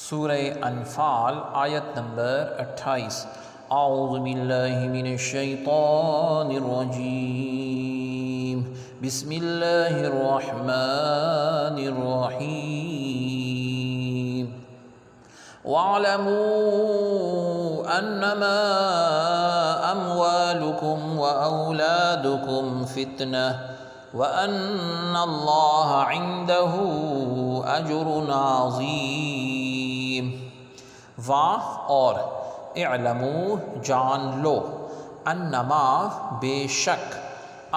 سورہ انفال آیت نمبر 28۔ اعوذ باللہ من الشیطان الرجیم، بسم اللہ الرحمن الرحیم۔ وَاعْلَمُوا أَنَّمَا أَمْوَالُكُمْ وَأَوْلَادُكُمْ فِتْنَةٌ وَأَنَّ اللَّهَ عِندَهُ أَجْرٌ عَظِيمٌ۔ اور اعلموا جان لو، انما بے شک،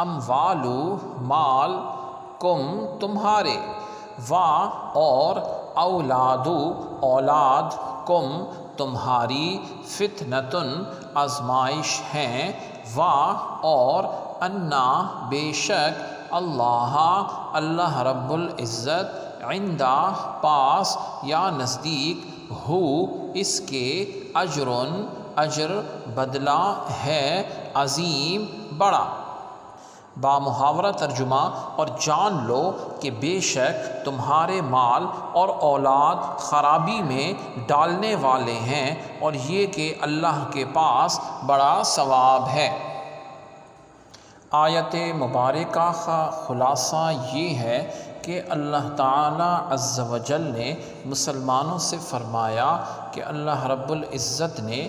اموالو مال، کم تمہارے، اور اولادو اولاد، کم تمہاری، فتنتن آزمائش ہیں، اور انا بے شک، اللہ رب العزت، عندہ پاس یا نزدیک، ہو اس کے، اجر بدلہ ہے، عظیم بڑا۔ بامحاورہ ترجمہ، اور جان لو کہ بے شک تمہارے مال اور اولاد خرابی میں ڈالنے والے ہیں، اور یہ کہ اللہ کے پاس بڑا ثواب ہے۔ آیت مبارکہ کا خلاصہ یہ ہے کہ اللہ تعالیٰ عز و جل نے مسلمانوں سے فرمایا کہ اللہ رب العزت نے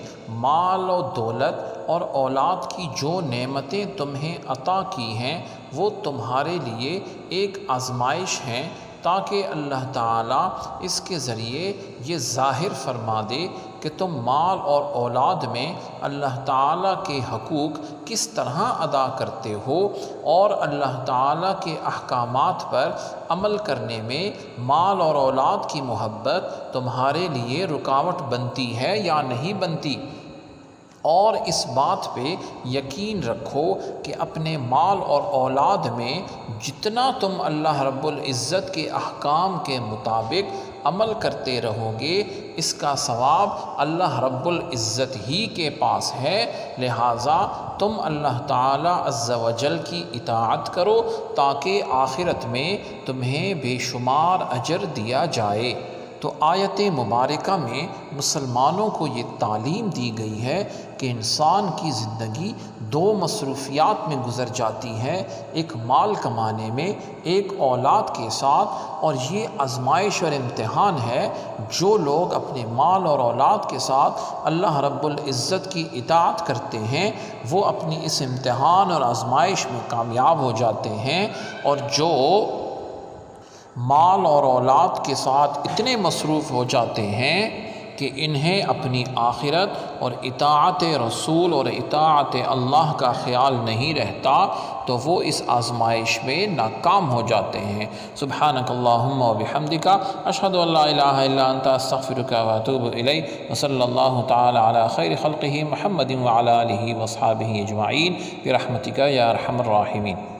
مال و دولت اور اولاد کی جو نعمتیں تمہیں عطا کی ہیں وہ تمہارے لیے ایک آزمائش ہیں، تاکہ اللہ تعالیٰ اس کے ذریعے یہ ظاہر فرما دے کہ تم مال اور اولاد میں اللہ تعالیٰ کے حقوق کس طرح ادا کرتے ہو، اور اللہ تعالیٰ کے احکامات پر عمل کرنے میں مال اور اولاد کی محبت تمہارے لیے رکاوٹ بنتی ہے یا نہیں بنتی۔ اور اس بات پہ یقین رکھو کہ اپنے مال اور اولاد میں جتنا تم اللہ رب العزت کے احکام کے مطابق عمل کرتے رہو گے، اس کا ثواب اللہ رب العزت ہی کے پاس ہے، لہٰذا تم اللہ تعالیٰ عز و جل کی اطاعت کرو تاکہ آخرت میں تمہیں بے شمار اجر دیا جائے۔ تو آیت مبارکہ میں مسلمانوں کو یہ تعلیم دی گئی ہے کہ انسان کی زندگی دو مصروفیات میں گزر جاتی ہے، ایک مال کمانے میں، ایک اولاد کے ساتھ، اور یہ آزمائش اور امتحان ہے۔ جو لوگ اپنے مال اور اولاد کے ساتھ اللہ رب العزت کی اطاعت کرتے ہیں وہ اپنی اس امتحان اور آزمائش میں کامیاب ہو جاتے ہیں، اور جو مال اور اولاد کے ساتھ اتنے مصروف ہو جاتے ہیں کہ انہیں اپنی آخرت اور اطاعت رسول اور اطاعت اللہ کا خیال نہیں رہتا، تو وہ اس آزمائش میں ناکام ہو جاتے ہیں۔ سبحانک اللہم و بحمدک، اشہد ان لا الہ الا انت، استغفرک و اتوب الیک، وصلی اللہ تعالی علی خیر خلقہ محمد وعلی آلہ وصحبہ اجمعین برحمتک یا ارحم الراحمین۔